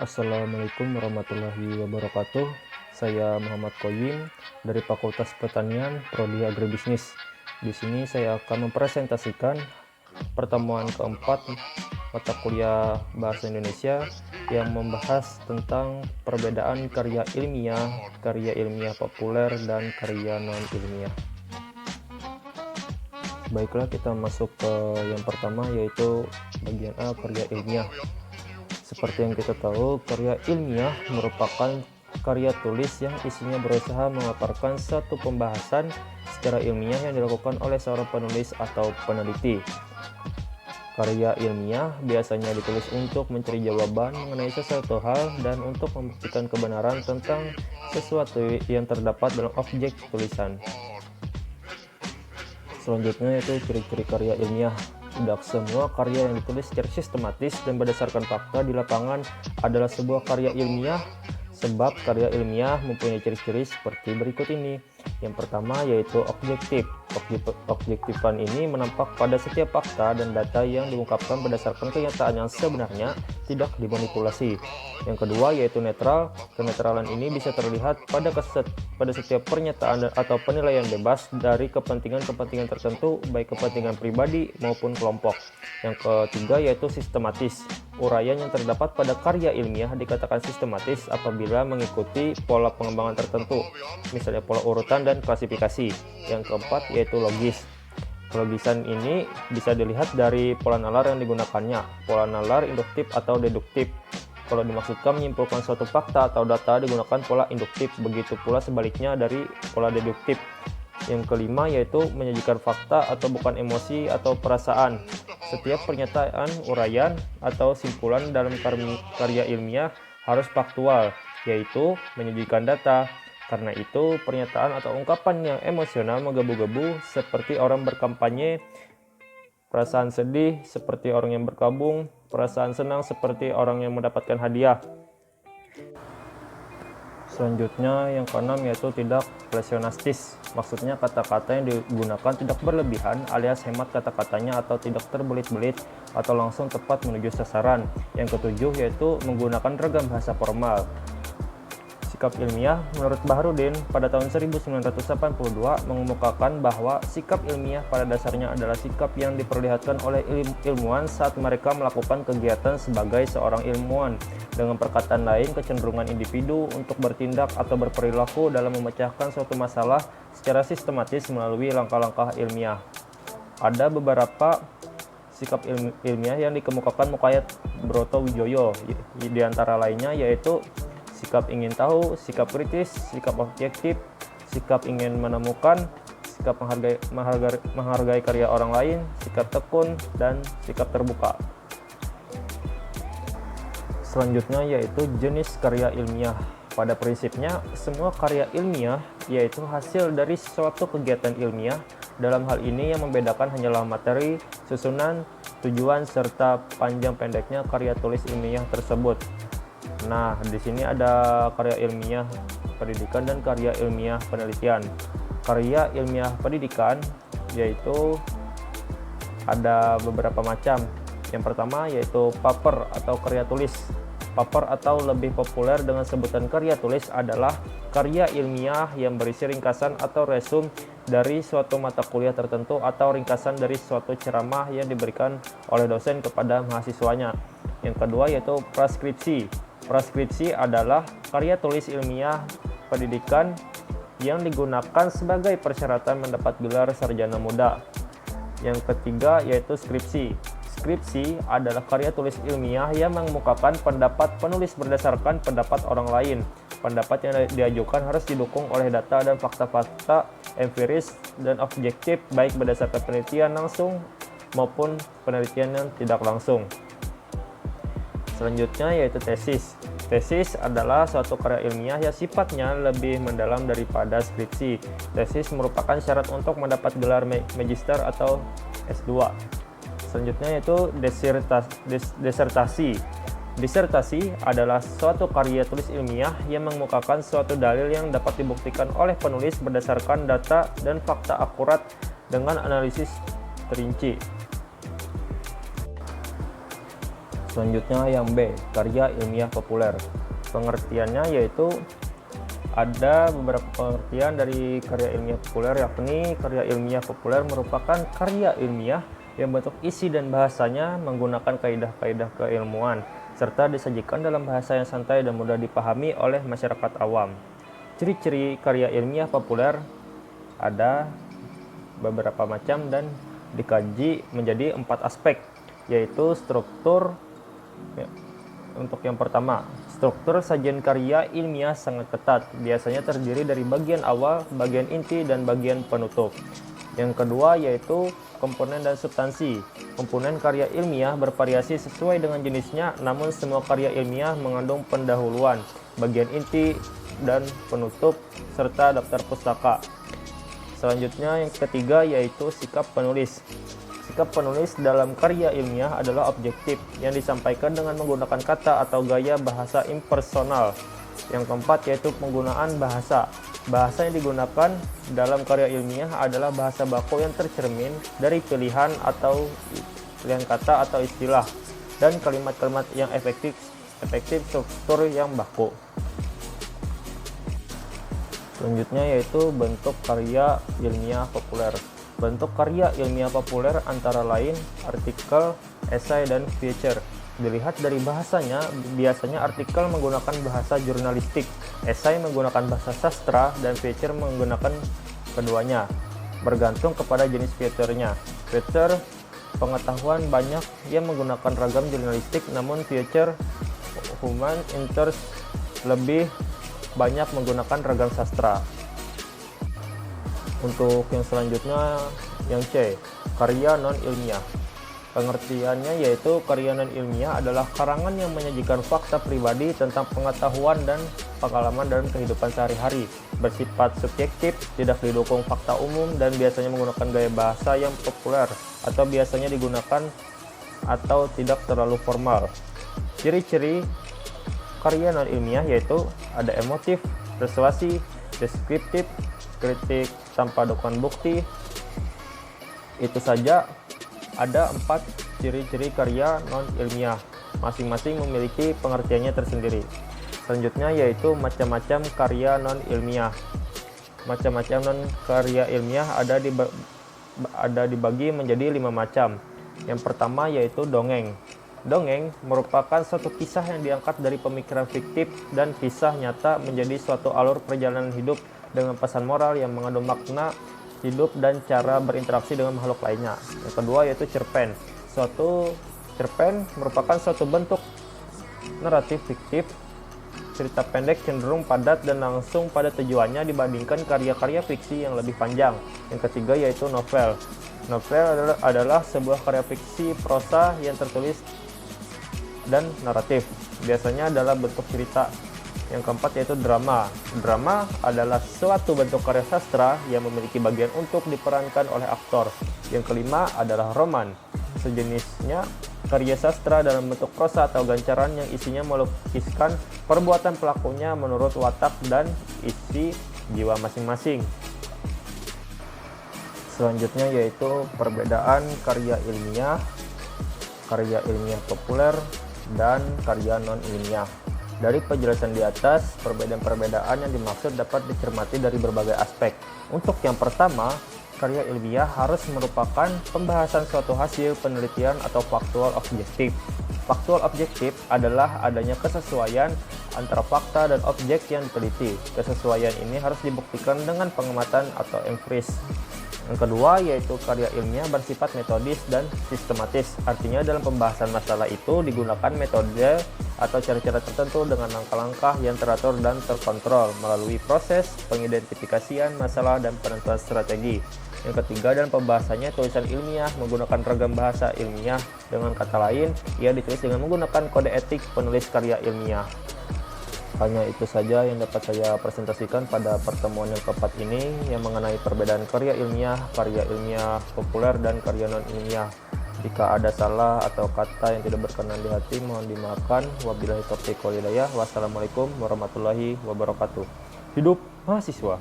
Assalamualaikum warahmatullahi wabarakatuh. Saya Muhammad Qoyim dari Fakultas Pertanian, Prodi Agribisnis. Di sini saya akan mempresentasikan pertemuan keempat mata kuliah Bahasa Indonesia yang membahas tentang perbedaan karya ilmiah populer, dan karya non-ilmiah. Baiklah, kita masuk ke yang pertama, yaitu bagian A, karya ilmiah. Seperti yang kita tahu, karya ilmiah merupakan karya tulis yang isinya berusaha memaparkan satu pembahasan secara ilmiah yang dilakukan oleh seorang penulis atau peneliti. Karya ilmiah biasanya ditulis untuk mencari jawaban mengenai sesuatu hal dan untuk membuktikan kebenaran tentang sesuatu yang terdapat dalam objek tulisan. Selanjutnya yaitu ciri-ciri karya ilmiah. Tidak semua karya yang ditulis secara sistematis dan berdasarkan fakta di lapangan adalah sebuah karya ilmiah, sebab karya ilmiah mempunyai ciri-ciri seperti berikut ini. Yang pertama yaitu objektif. Objektifan ini menampak pada setiap fakta dan data yang diungkapkan berdasarkan kenyataan yang sebenarnya, tidak dimanipulasi. Yang kedua yaitu netral. Kenetralan ini bisa terlihat pada setiap pernyataan atau penilaian bebas dari kepentingan tertentu, baik kepentingan pribadi maupun kelompok. Yang ketiga yaitu sistematis. Uraian yang terdapat pada karya ilmiah dikatakan sistematis apabila mengikuti pola pengembangan tertentu, misalnya pola urutan dan klasifikasi. Yang keempat yaitu logis. Kelogisan ini bisa dilihat dari pola nalar yang digunakannya, pola nalar induktif atau deduktif. Kalau dimaksudkan menyimpulkan suatu fakta atau data digunakan pola induktif, begitu pula sebaliknya dari pola deduktif. Yang kelima yaitu menyajikan fakta atau bukan emosi atau perasaan. Setiap pernyataan, uraian, atau simpulan dalam karya ilmiah harus faktual, yaitu menyajikan data. Karena itu, pernyataan atau ungkapan yang emosional menggebu-gebu seperti orang berkampanye, perasaan sedih seperti orang yang berkabung, perasaan senang seperti orang yang mendapatkan hadiah. Selanjutnya yang keenam yaitu tidak pleonastis. Maksudnya kata-kata yang digunakan tidak berlebihan alias hemat kata-katanya atau tidak terbelit-belit atau langsung tepat menuju sasaran. Yang ketujuh yaitu menggunakan ragam bahasa formal. Sikap ilmiah menurut Bahrudin pada tahun 1982 mengemukakan bahwa sikap ilmiah pada dasarnya adalah sikap yang diperlihatkan oleh ilmuwan saat mereka melakukan kegiatan sebagai seorang ilmuwan. Dengan perkataan lain, kecenderungan individu untuk bertindak atau berperilaku dalam memecahkan suatu masalah secara sistematis melalui langkah-langkah ilmiah. Ada beberapa sikap ilmiah yang dikemukakan Mukayat Brotowijoyo, di antara lainnya yaitu sikap ingin tahu, sikap kritis, sikap objektif, sikap ingin menemukan, sikap menghargai karya orang lain, sikap tekun, dan sikap terbuka. Selanjutnya yaitu jenis karya ilmiah. Pada prinsipnya, semua karya ilmiah yaitu hasil dari suatu kegiatan ilmiah. Dalam hal ini yang membedakan hanyalah materi, susunan, tujuan, serta panjang pendeknya karya tulis ilmiah tersebut. Nah, di sini ada karya ilmiah pendidikan dan karya ilmiah penelitian. Karya ilmiah pendidikan yaitu ada beberapa macam. Yang pertama yaitu paper atau karya tulis. Paper atau lebih populer dengan sebutan karya tulis adalah karya ilmiah yang berisi ringkasan atau resum dari suatu mata kuliah tertentu atau ringkasan dari suatu ceramah yang diberikan oleh dosen kepada mahasiswanya. Yang kedua yaitu praskripsi. Praskripsi adalah karya tulis ilmiah pendidikan yang digunakan sebagai persyaratan mendapat gelar sarjana muda. Yang ketiga yaitu skripsi. Skripsi adalah karya tulis ilmiah yang mengemukakan pendapat penulis berdasarkan pendapat orang lain. Pendapat yang diajukan harus didukung oleh data dan fakta-fakta empiris dan objektif, baik berdasarkan penelitian langsung maupun penelitian yang tidak langsung. Selanjutnya yaitu tesis. Tesis adalah suatu karya ilmiah yang sifatnya lebih mendalam daripada skripsi. Tesis merupakan syarat untuk mendapat gelar magister atau S2. Selanjutnya yaitu disertasi. Disertasi adalah suatu karya tulis ilmiah yang mengemukakan suatu dalil yang dapat dibuktikan oleh penulis berdasarkan data dan fakta akurat dengan analisis terinci. Selanjutnya yang B, karya ilmiah populer. Pengertiannya yaitu ada beberapa pengertian dari karya ilmiah populer, yakni karya ilmiah populer merupakan karya ilmiah yang bentuk isi dan bahasanya menggunakan kaidah-kaidah keilmuan serta disajikan dalam bahasa yang santai dan mudah dipahami oleh masyarakat awam. Ciri-ciri karya ilmiah populer ada beberapa macam dan dikaji menjadi 4 aspek, yaitu struktur. Untuk yang pertama, struktur sajian karya ilmiah sangat ketat, biasanya terdiri dari bagian awal, bagian inti, dan bagian penutup. Yang kedua yaitu komponen dan substansi. Komponen karya ilmiah bervariasi sesuai dengan jenisnya, namun semua karya ilmiah mengandung pendahuluan, bagian inti, dan penutup, serta daftar pustaka. Selanjutnya yang ketiga yaitu sikap penulis. Sikap penulis dalam karya ilmiah adalah objektif yang disampaikan dengan menggunakan kata atau gaya bahasa impersonal. Yang keempat yaitu penggunaan bahasa. Bahasa yang digunakan dalam karya ilmiah adalah bahasa baku yang tercermin dari pilihan kata atau istilah dan kalimat-kalimat yang efektif struktur yang baku. Selanjutnya yaitu bentuk karya ilmiah populer. Bentuk karya ilmiah populer antara lain artikel, esai, dan feature. Dilihat dari bahasanya, biasanya artikel menggunakan bahasa jurnalistik, esai menggunakan bahasa sastra, dan feature menggunakan keduanya, bergantung kepada jenis feature-nya. Feature pengetahuan banyak yang menggunakan ragam jurnalistik, namun feature human interest lebih banyak menggunakan ragam sastra. Untuk yang selanjutnya, yang C, karya non-ilmiah. Pengertiannya yaitu karya non-ilmiah adalah karangan yang menyajikan fakta pribadi tentang pengetahuan dan pengalaman dalam kehidupan sehari-hari, bersifat subjektif, tidak didukung fakta umum, dan biasanya menggunakan gaya bahasa yang populer atau biasanya digunakan atau tidak terlalu formal. Ciri-ciri karya non-ilmiah yaitu ada emotif, persuasi, deskriptif, kritik tanpa dukungan bukti. Itu saja ada 4 ciri-ciri karya non-ilmiah, masing-masing memiliki pengertiannya tersendiri. Selanjutnya yaitu macam-macam karya non-ilmiah. Macam-macam karya ilmiah ada dibagi menjadi 5 macam. Yang pertama yaitu dongeng. Dongeng merupakan suatu kisah yang diangkat dari pemikiran fiktif dan kisah nyata menjadi suatu alur perjalanan hidup dengan pesan moral yang mengandung makna hidup dan cara berinteraksi dengan makhluk lainnya. Yang kedua yaitu cerpen. Suatu cerpen merupakan suatu bentuk naratif fiktif. Cerita pendek cenderung padat dan langsung pada tujuannya dibandingkan karya-karya fiksi yang lebih panjang. Yang ketiga yaitu novel. Novel adalah sebuah karya fiksi prosa yang tertulis dan naratif, biasanya dalam bentuk cerita. Yang keempat yaitu drama. Drama adalah suatu bentuk karya sastra yang memiliki bagian untuk diperankan oleh aktor. Yang kelima adalah roman, sejenisnya karya sastra dalam bentuk prosa atau gancaran yang isinya melukiskan perbuatan pelakunya menurut watak dan isi jiwa masing-masing. Selanjutnya yaitu perbedaan karya ilmiah populer, dan karya non-ilmiah. Dari penjelasan di atas, perbedaan-perbedaan yang dimaksud dapat dicermati dari berbagai aspek. Untuk yang pertama, karya ilmiah harus merupakan pembahasan suatu hasil penelitian atau faktual objektif. Faktual objektif adalah adanya kesesuaian antara fakta dan objek yang diteliti. Kesesuaian ini harus dibuktikan dengan pengamatan atau empiris. Yang kedua yaitu karya ilmiah bersifat metodis dan sistematis. Artinya dalam pembahasan masalah itu digunakan metode atau cara-cara tertentu dengan langkah-langkah yang teratur dan terkontrol melalui proses pengidentifikasian masalah dan penentuan strategi. Yang ketiga, dalam pembahasannya tulisan ilmiah menggunakan ragam bahasa ilmiah. Dengan kata lain, ia ditulis dengan menggunakan kode etik penulis karya ilmiah. Hanya itu saja yang dapat saya presentasikan pada pertemuan yang keempat ini, yang mengenai perbedaan karya ilmiah populer, dan karya non-ilmiah. Jika ada salah atau kata yang tidak berkenan di hati, mohon dimaafkan. Wabillahi taufiq wal hidayah. Wassalamualaikum warahmatullahi wabarakatuh. Hidup mahasiswa.